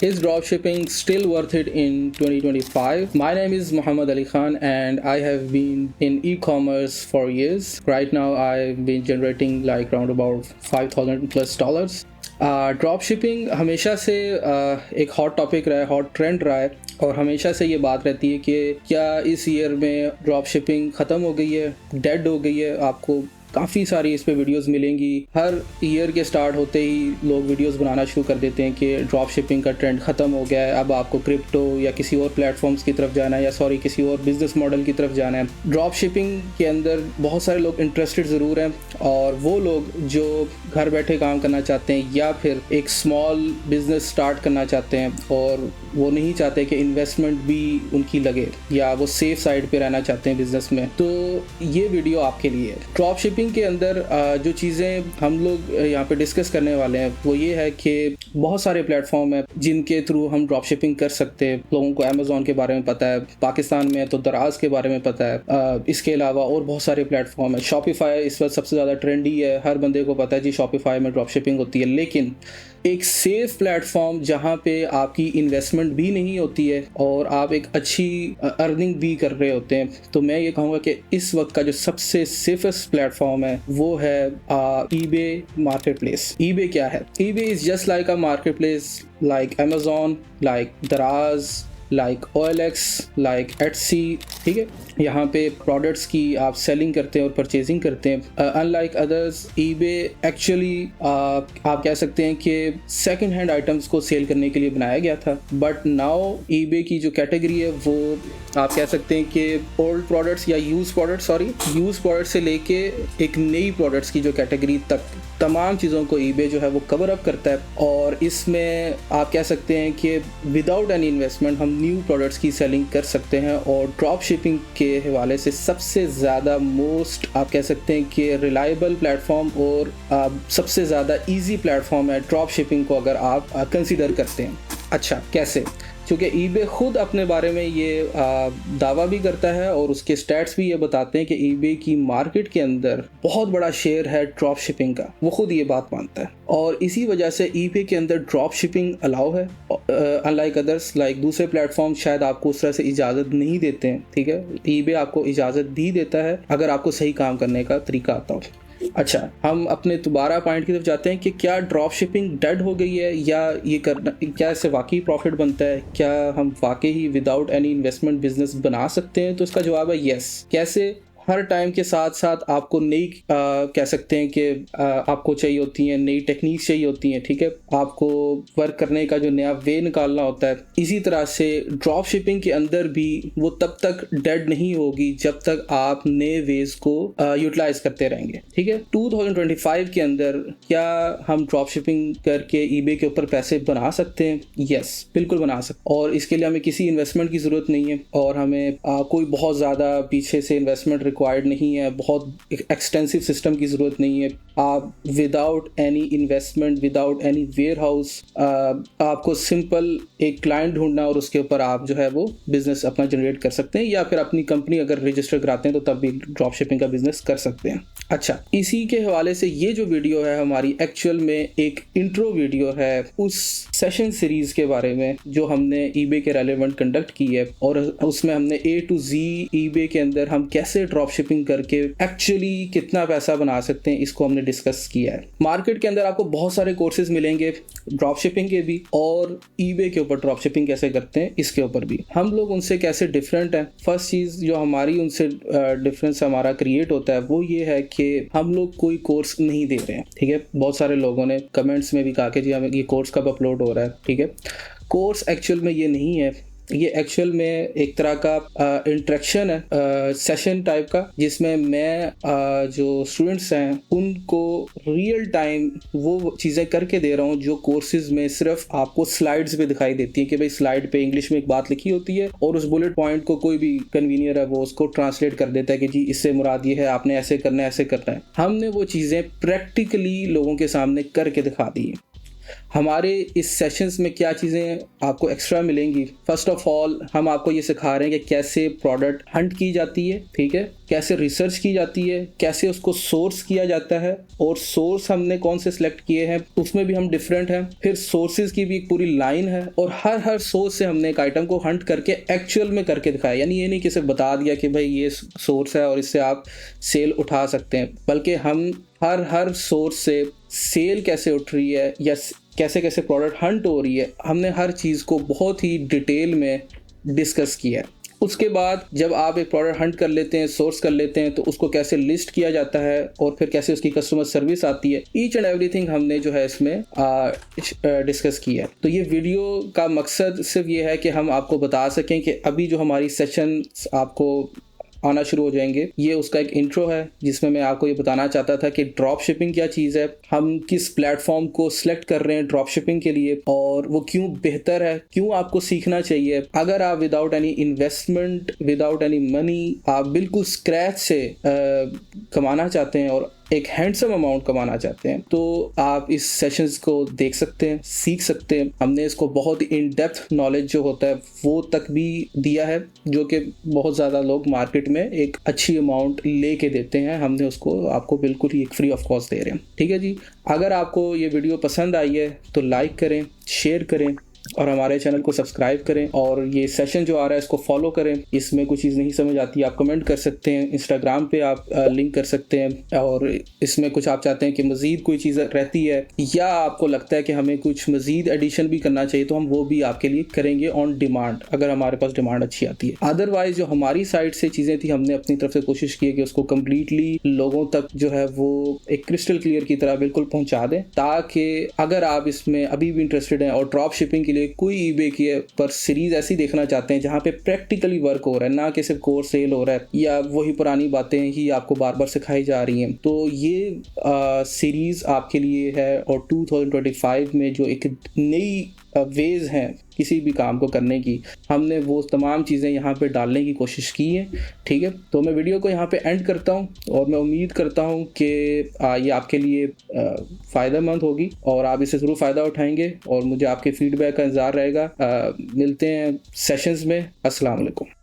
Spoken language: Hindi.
Is dropshipping still worth it in 2025? My name is Muhammad Ali Khan and I have been in e-commerce for years. Right now I've been generating like around about $5,000+ drop shipping हमेशा से एक हॉट टॉपिक रहा है, हॉट ट्रेंड रहा है, और हमेशा से ये बात रहती है कि क्या इस ईयर में ड्रॉप शिपिंग ख़त्म हो गई है, डेड हो गई है। आपको काफ़ी सारी इस पे वीडियोस मिलेंगी। हर ईयर के स्टार्ट होते ही लोग वीडियोस बनाना शुरू कर देते हैं कि ड्रॉप शिपिंग का ट्रेंड ख़त्म हो गया है, अब आपको क्रिप्टो या किसी और प्लेटफॉर्म्स की तरफ जाना है, या किसी और बिजनेस मॉडल की तरफ जाना है। ड्रॉप शिपिंग के अंदर बहुत सारे लोग इंटरेस्टेड ज़रूर हैं, और वो लोग जो घर बैठे काम करना चाहते हैं या फिर एक स्मॉल बिजनेस स्टार्ट करना चाहते हैं और वो नहीं चाहते कि इन्वेस्टमेंट भी उनकी लगे, या वो सेफ साइड पे रहना चाहते हैं बिजनेस में, तो ये वीडियो आपके लिए है। ड्रॉप शिपिंग के अंदर जो चीज़ें हम लोग यहाँ पे डिस्कस करने वाले हैं वो ये है कि बहुत सारे प्लेटफॉर्म है जिनके थ्रू हम ड्रॉप शिपिंग कर सकते हैं। लोगों को अमेज़ॉन के बारे में पता है, पाकिस्तान में तो दराज के बारे में पता है। इसके अलावा और बहुत सारे प्लेटफॉर्म है। शॉपिफाई इस वक्त सबसे ज़्यादा ट्रेंडी है, हर बंदे को पता है जी शॉपिफाई में ड्रॉप शिपिंग होती है। लेकिन एक सेफ प्लेटफॉर्म जहाँ पे आपकी इन्वेस्टमेंट भी नहीं होती है और आप एक अच्छी अर्निंग भी कर रहे होते हैं, तो मैं ये कहूँगा कि इस वक्त का जो सबसे सेफेस्ट प्लेटफॉर्म है वो है ईबे मार्केट प्लेस। ईबे क्या है? EBay is just like a market place, like Amazon, like दराज, लाइक OLX, लाइक Etsy। ठीक है, यहाँ पे प्रोडक्ट्स की आप सेलिंग करते हैं और परचेजिंग करते हैं। अनलाइक अदर्स, ईबे एक्चुअली आप कह सकते हैं कि सेकंड हैंड आइटम्स को सेल करने के लिए बनाया गया था, बट नाउ ईबे की जो कैटेगरी है वो आप कह सकते हैं कि ओल्ड प्रोडक्ट्स या यूज प्रोडक्ट से लेके एक नई प्रोडक्ट्स की जो कैटेगरी तक तमाम चीज़ों को ईबे जो है वो कवर अप करता है। और इसमें आप कह सकते हैं कि विदाउट एनी इन्वेस्टमेंट हम न्यू प्रोडक्ट्स की सेलिंग कर सकते हैं। और ड्रॉप शिपिंग के हवाले से सबसे ज़्यादा मोस्ट आप कह सकते हैं कि रिलायबल प्लेटफॉर्म और सबसे ज़्यादा ईजी प्लेटफॉर्म है ड्रॉप शिपिंग को अगर आप कंसिडर करते हैं। अच्छा, कैसे? क्योंकि ईबे खुद अपने बारे में ये दावा भी करता है और उसके स्टैट्स भी ये बताते हैं कि ईबे की मार्केट के अंदर बहुत बड़ा शेयर है ड्रॉप शिपिंग का, वो खुद ये बात मानता है। और इसी वजह से ईबे के अंदर ड्रॉप शिपिंग अलाउ है। अनलाइक अदर्स, लाइक दूसरे प्लेटफॉर्म शायद आपको उस तरह से इजाज़त नहीं देते हैं। ठीक है, ईबे आपको इजाज़त भी देता है अगर आपको सही काम करने का तरीका आता हो। अच्छा, हम अपने दोबारा पॉइंट की तरफ जाते हैं कि क्या ड्रॉप शिपिंग डेड हो गई है, या ये करना, क्या इससे वाकई प्रॉफिट बनता है, क्या हम वाकई ही विदाउट एनी इन्वेस्टमेंट बिजनेस बना सकते हैं? तो इसका जवाब है यस। कैसे? हर टाइम के साथ साथ आपको नई कह सकते हैं कि आपको चाहिए होती हैं नई टेक्निक्स चाहिए होती हैं। ठीक है, आपको वर्क करने का जो नया वे निकालना होता है। इसी तरह से ड्रॉप शिपिंग के अंदर भी वो तब तक डेड नहीं होगी जब तक आप नए वेज को यूटिलाइज करते रहेंगे। ठीक है, 2025 के अंदर क्या हम ड्रॉप शिपिंग करके ईबे के ऊपर पैसे बना सकते हैं? यस, बिल्कुल बना सकते। और इसके लिए हमें किसी इन्वेस्टमेंट की ज़रूरत नहीं है, और हमें कोई बहुत ज़्यादा पीछे से इन्वेस्टमेंट रिक्वायर्ड नहीं है, बहुत एक्सटेंसिव सिस्टम की ज़रूरत नहीं है। आप without any investment, without any warehouse, आपको सिंपल एक क्लाइंट ढूंढना और उसके ऊपर आप जो है वो बिजनेस अपना जनरेट कर सकते हैं, या फिर अपनी कंपनी अगर रजिस्टर कराते हैं तो तब भी ड्रॉप शिपिंग का बिजनेस कर सकते हैं। अच्छा, इसी के हवाले से ये जो वीडियो है हमारी एक्चुअल में एक इंट्रो वीडियो है उस सेशन सीरीज के बारे में जो हमने ईबे के रेलेवेंट कंडक्ट की है, और उसमें हमने A to Z ईबे के अंदर हम कैसे ड्रॉप शिपिंग करके एक्चुअली कितना पैसा बना सकते हैं इसको हमने डिस्कस किया है। मार्केट के अंदर आपको बहुत सारे कोर्सेज मिलेंगे ड्रॉप शिपिंग के भी, और ईबे के ऊपर ड्रॉप शिपिंग कैसे करते हैं इसके ऊपर भी। हम लोग उनसे कैसे डिफरेंट हैं? फर्स्ट चीज़ जो हमारी उनसे डिफरेंस हमारा क्रिएट होता है वो ये है कि हम लोग कोई कोर्स नहीं दे रहे हैं। ठीक है, बहुत सारे लोगों ने कमेंट्स में भी कहा कि जी हमें ये कोर्स कब अपलोड हो रहा है। ठीक है, कोर्स एक्चुअल में ये नहीं है, ये एक्चुअल में एक तरह का इंटरेक्शन है, सेशन टाइप का, जिसमें मैं जो स्टूडेंट्स हैं उनको रियल टाइम वो चीज़ें करके दे रहा हूँ जो कोर्सेज में सिर्फ आपको स्लाइड्स पे दिखाई देती है कि भाई स्लाइड पे इंग्लिश में एक बात लिखी होती है और उस बुलेट पॉइंट को कोई भी कन्वीनियर है वो उसको ट्रांसलेट कर देता है कि जी इससे मुराद ये है, आपने ऐसे करना है, ऐसे करना है। हमने वो चीज़ें प्रैक्टिकली लोगों के सामने करके दिखा दी है। हमारे इस सेशंस में क्या चीज़ें आपको एक्स्ट्रा मिलेंगी। फर्स्ट ऑफ ऑल हम आपको ये सिखा रहे हैं कि कैसे प्रोडक्ट हंट की जाती है, ठीक है, कैसे रिसर्च की जाती है, कैसे उसको सोर्स किया जाता है, और सोर्स हमने कौन से सिलेक्ट किए हैं उसमें भी हम डिफरेंट हैं। फिर सोर्सेज की भी एक पूरी लाइन है, और हर सोर्स से हमने एक आइटम को हंट करके एक्चुअल में करके दिखाया। यानी ये नहीं कि सिर्फ बता दिया कि भाई ये सोर्स है और इससे आप सेल उठा सकते हैं, बल्कि हम हर सोर्स से सेल कैसे उठ रही है या कैसे कैसे प्रोडक्ट हंट हो रही है, हमने हर चीज़ को बहुत ही डिटेल में डिस्कस किया है। उसके बाद जब आप एक प्रोडक्ट हंट कर लेते हैं, सोर्स कर लेते हैं, तो उसको कैसे लिस्ट किया जाता है और फिर कैसे उसकी कस्टमर सर्विस आती है, ईच एंड एवरीथिंग हमने जो है इसमें डिस्कस किया है। तो ये वीडियो का मकसद सिर्फ ये है कि हम आपको बता सकें कि अभी जो हमारी सेशन आपको आना शुरू हो जाएंगे, ये उसका एक इंट्रो है जिसमें मैं आपको ये बताना चाहता था कि ड्रॉप शिपिंग क्या चीज़ है, हम किस प्लेटफॉर्म को सिलेक्ट कर रहे हैं ड्रॉप शिपिंग के लिए, और वो क्यों बेहतर है, क्यों आपको सीखना चाहिए। अगर आप without any investment, without any money, आप बिल्कुल स्क्रैच से कमाना चाहते हैं और एक हैंडसम अमाउंट कमाना चाहते हैं, तो आप इस सेशंस को देख सकते हैं, सीख सकते हैं। हमने इसको बहुत इन डेप्थ नॉलेज जो होता है वो तक भी दिया है, जो कि बहुत ज़्यादा लोग मार्केट में एक अच्छी अमाउंट लेके देते हैं। हमने उसको आपको बिल्कुल ही एक फ्री ऑफ कॉस्ट दे रहे हैं, ठीक है जी। अगर आपको ये वीडियो पसंद आई है तो लाइक करें, शेयर करें और हमारे चैनल को सब्सक्राइब करें, और ये सेशन जो आ रहा है इसको फॉलो करें। इसमें कुछ चीज़ नहीं समझ आती आप कमेंट कर सकते हैं, इंस्टाग्राम पे आप लिंक कर सकते हैं, और इसमें कुछ आप चाहते हैं कि मज़ीद कोई चीज़ रहती है या आपको लगता है कि हमें कुछ मज़ीद एडिशन भी करना चाहिए, तो हम वो भी आपके लिए करेंगे ऑन डिमांड, अगर हमारे पास डिमांड अच्छी आती है। अदरवाइज जो हमारी साइड से चीज़ें थी, हमने अपनी तरफ से कोशिश की है कि उसको कम्प्लीटली लोगों तक जो है वो एक क्रिस्टल क्लियर की तरह बिल्कुल पहुँचा दें, ताकि अगर आप इसमें अभी भी इंटरेस्टेड हैं और ड्रॉप शिपिंग के लिए कोई ईबे की पर सीरीज ऐसी देखना चाहते हैं जहां पे प्रैक्टिकली वर्क हो रहा है, ना कि सिर्फ कोर्स सेल हो रहा है या वही पुरानी बातें ही आपको बार बार सिखाई जा रही हैं, तो ये सीरीज आपके लिए है। और 2025 में जो एक नई वेज हैं किसी भी काम को करने की, हमने वो तमाम चीज़ें यहाँ पे डालने की कोशिश की है, ठीक है। तो मैं वीडियो को यहाँ पे एंड करता हूँ और मैं उम्मीद करता हूँ कि ये आपके लिए फ़ायदेमंद होगी और आप इससे ज़रूर फ़ायदा उठाएंगे, और मुझे आपके फीडबैक का इंतज़ार रहेगा। मिलते हैं सेशंस में। अस्सलाम वालेकुम।